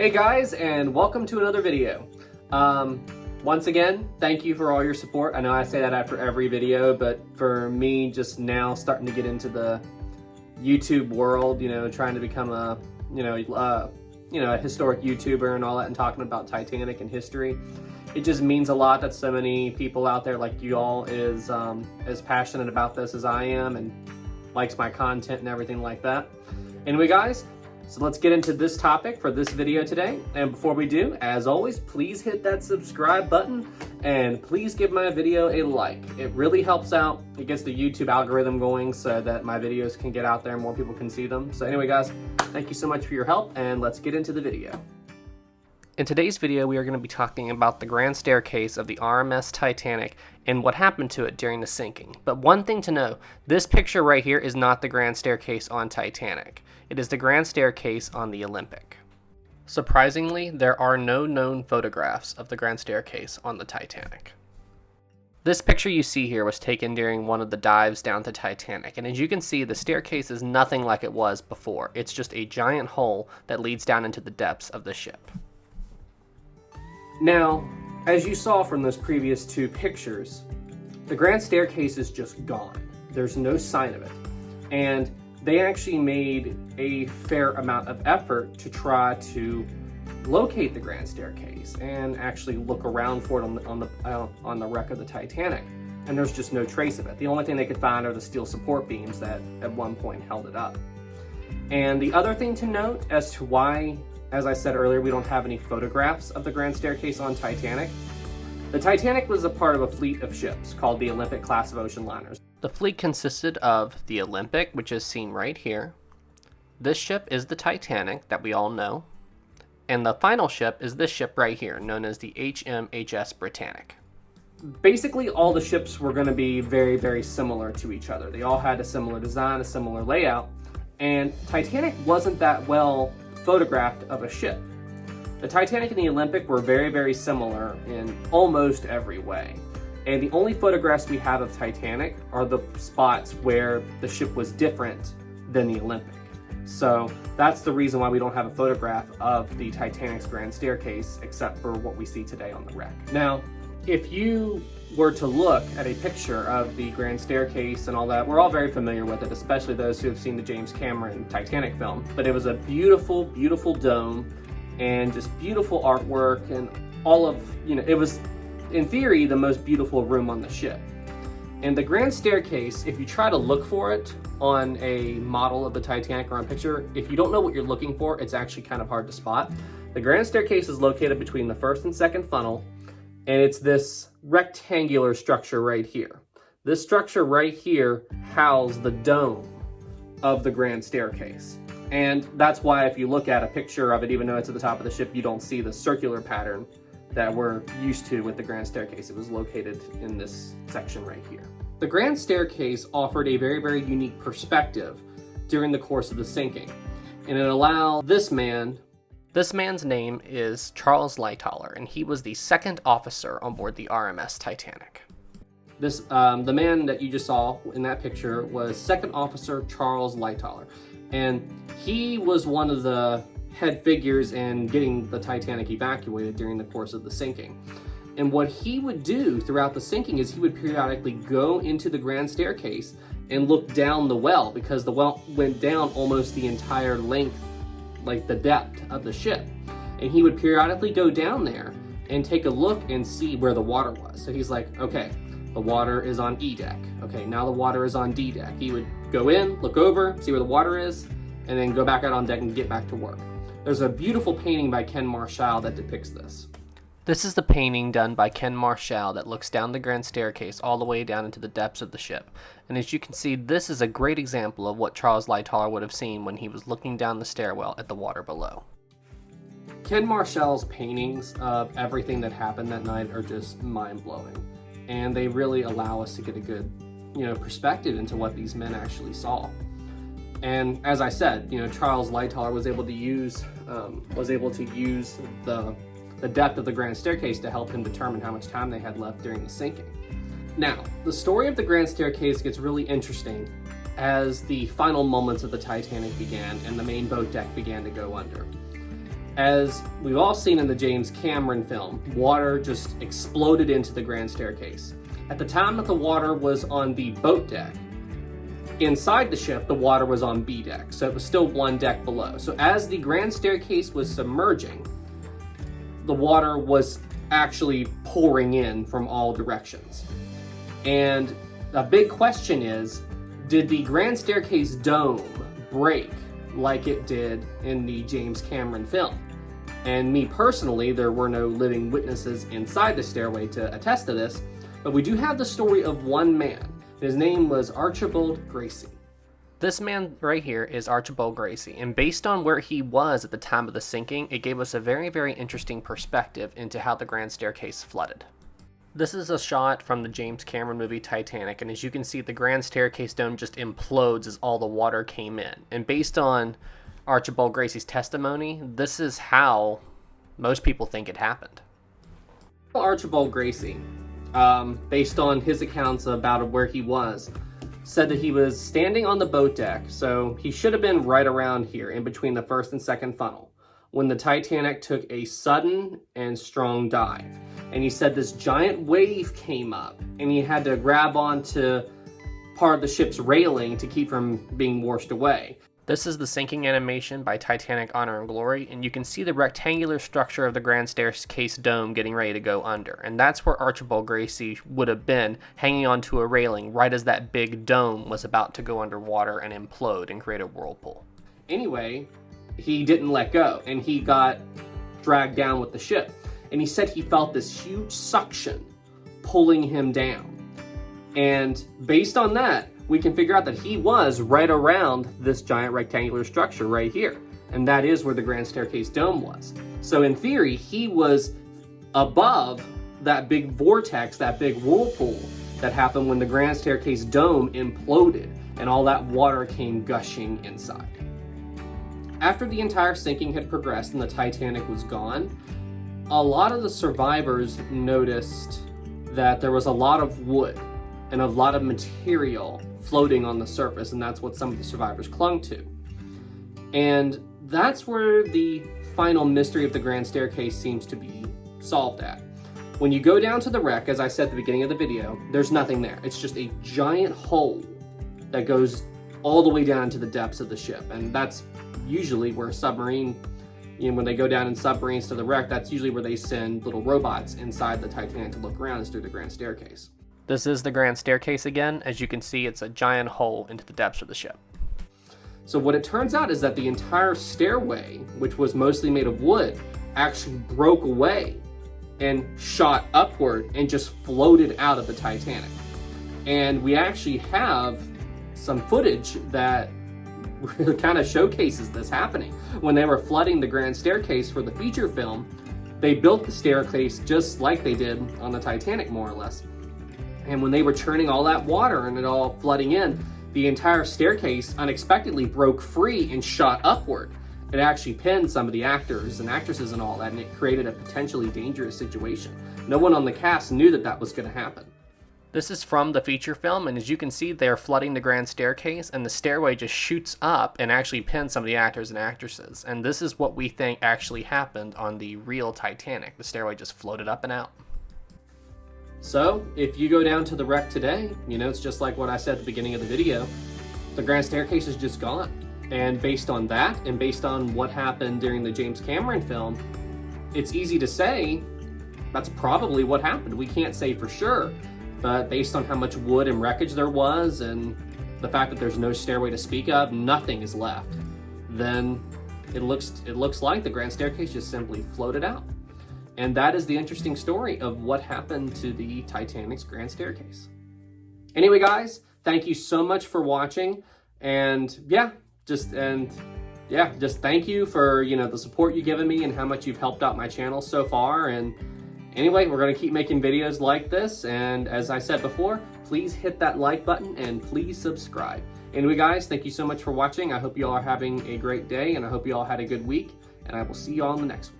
Hey guys, and welcome to another video. Once again, thank you for all your support. I know I say that after every video, but for me, just now starting to get into the YouTube world, trying to become a, a historic YouTuber and all that, and talking about Titanic and history, it just means a lot that so many people out there like you all is as passionate about this as I am and likes my content and everything like that. Anyway, guys. So let's get into this topic for this video today. And before we do, as always, please hit that subscribe button and please give my video a like. It really helps out. It gets the YouTube algorithm going so that my videos can get out there and more people can see them. So anyway, guys, thank you so much for your help and let's get into the video. In today's video, we are going to be talking about the grand staircase of the RMS Titanic and what happened to it during the sinking. But one thing to know, this picture right here is not the grand staircase on Titanic. It is the grand staircase on the Olympic. Surprisingly, there are no known photographs of the grand staircase on the Titanic. This picture you see here was taken during one of the dives down to Titanic, and as you can see, the staircase is nothing like it was before. It's just a giant hole that leads down into the depths of the ship. Now, as you saw from those previous two pictures, the grand staircase is just gone. There's no sign of it. And they actually made a fair amount of effort to try to locate the grand staircase and actually look around for it on the wreck of the Titanic. And there's just no trace of it. The only thing they could find are the steel support beams that at one point held it up. And the other thing to note as to why, as I said earlier, we don't have any photographs of the grand staircase on Titanic. The Titanic was a part of a fleet of ships called the Olympic class of ocean liners. The fleet consisted of the Olympic, which is seen right here. This ship is the Titanic that we all know. And the final ship is this ship right here, known as the HMHS Britannic. Basically, all the ships were going to be very, very similar to each other. They all had a similar design, a similar layout, and Titanic wasn't that well photographed of a ship. The Titanic and the Olympic were very, very similar in almost every way. And the only photographs we have of Titanic are the spots where the ship was different than the Olympic. So that's the reason why we don't have a photograph of the Titanic's grand staircase except for what we see today on the wreck. Now, if you were to look at a picture of the grand staircase and all that, we're all very familiar with it, especially those who have seen the James Cameron Titanic film. But it was a beautiful, beautiful dome and just beautiful artwork and all of, it was, in theory, the most beautiful room on the ship. And the grand staircase, if you try to look for it on a model of the Titanic or on a picture, if you don't know what you're looking for, it's actually kind of hard to spot. The grand staircase is located between the first and second funnel, and it's this rectangular structure right here. This structure right here houses the dome of the grand staircase. And that's why if you look at a picture of it, even though it's at the top of the ship, you don't see the circular pattern that we're used to with the grand staircase. It was located in this section right here. The grand staircase offered a very, very unique perspective during the course of the sinking. And it allowed this man's name is Charles Lightoller, and he was the second officer on board the RMS Titanic. The man that you just saw in that picture was Second Officer Charles Lightoller. And he was one of the head figures in getting the Titanic evacuated during the course of the sinking. And what he would do throughout the sinking is he would periodically go into the grand staircase and look down the well, because the well went down almost the entire length, like the depth of the ship. And he would periodically go down there and take a look and see where the water was. So he's like, okay, the water is on E deck. Okay, now the water is on D deck. He would go in, look over, see where the water is, and then go back out on deck and get back to work. There's a beautiful painting by Ken Marschall that depicts this. This is the painting done by Ken Marschall that looks down the grand staircase all the way down into the depths of the ship. And as you can see, this is a great example of what Charles Lightoller would have seen when he was looking down the stairwell at the water below. Ken Marschall's paintings of everything that happened that night are just mind-blowing. And they really allow us to get a good, perspective into what these men actually saw. And as I said, Charles Lightoller was able to use the depth of the grand staircase to help him determine how much time they had left during the sinking. Now, the story of the grand staircase gets really interesting as the final moments of the Titanic began and the main boat deck began to go under. As we've all seen in the James Cameron film, water just exploded into the grand staircase. At the time that the water was on the boat deck, inside the ship, the water was on B deck, so it was still one deck below. So as the grand staircase was submerging, the water was actually pouring in from all directions. And the big question is, did the grand staircase dome break like it did in the James Cameron film? And me personally, there were no living witnesses inside the stairway to attest to this, but we do have the story of one man. His name was Archibald Gracie. This man right here is Archibald Gracie, and based on where he was at the time of the sinking, it gave us a very, very interesting perspective into how the grand staircase flooded. This is a shot from the James Cameron movie Titanic, and as you can see, the grand staircase dome just implodes as all the water came in. And based on Archibald Gracie's testimony, this is how most people think it happened. Archibald Gracie, based on his accounts about where he was, said that he was standing on the boat deck, so he should have been right around here in between the first and second funnel, when the Titanic took a sudden and strong dive. And he said this giant wave came up and he had to grab onto part of the ship's railing to keep from being washed away. This is the sinking animation by Titanic Honor and Glory, and you can see the rectangular structure of the grand staircase dome getting ready to go under. And that's where Archibald Gracie would have been, hanging onto a railing right as that big dome was about to go underwater and implode and create a whirlpool. Anyway, he didn't let go, and he got dragged down with the ship. And he said he felt this huge suction pulling him down. And based on that, we can figure out that he was right around this giant rectangular structure right here. And that is where the grand staircase dome was. So in theory, he was above that big vortex, that big whirlpool that happened when the grand staircase dome imploded and all that water came gushing inside. After the entire sinking had progressed and the Titanic was gone, a lot of the survivors noticed that there was a lot of wood and a lot of material floating on the surface, and that's what some of the survivors clung to. And that's where the final mystery of the grand staircase seems to be solved at. When you go down to the wreck, as I said at the beginning of the video, there's nothing there. It's just a giant hole that goes all the way down to the depths of the ship, and that's usually where a submarine, when they go down in submarines to the wreck, that's usually where they send little robots inside the Titanic to look around, is through the grand staircase. This is the grand staircase again. As you can see, it's a giant hole into the depths of the ship. So what it turns out is that the entire stairway, which was mostly made of wood, actually broke away and shot upward and just floated out of the Titanic. And we actually have some footage that really kind of showcases this happening. When they were flooding the grand staircase for the feature film, they built the staircase just like they did on the Titanic, more or less. And when they were churning all that water and it all flooding in, the entire staircase unexpectedly broke free and shot upward. It actually pinned some of the actors and actresses and all that, and it created a potentially dangerous situation. No one on the cast knew that that was going to happen. This is from the feature film, and as you can see, they're flooding the grand staircase, and the stairway just shoots up and actually pins some of the actors and actresses. And this is what we think actually happened on the real Titanic. The stairway just floated up and out. So, if you go down to the wreck today, it's just like what I said at the beginning of the video. The grand staircase is just gone. And based on that, and based on what happened during the James Cameron film, it's easy to say that's probably what happened. We can't say for sure, but based on how much wood and wreckage there was, and the fact that there's no stairway to speak of, nothing is left, then it looks like the grand staircase just simply floated out. And that is the interesting story of what happened to the Titanic's grand staircase. Anyway, guys, thank you so much for watching, and just thank you for the support you've given me and how much you've helped out my channel so far. And anyway, we're going to keep making videos like this, and as I said before, please hit that like button and please subscribe. Anyway, guys, thank you so much for watching. I hope you all are having a great day, and I hope you all had a good week, and I will see you all in the next one.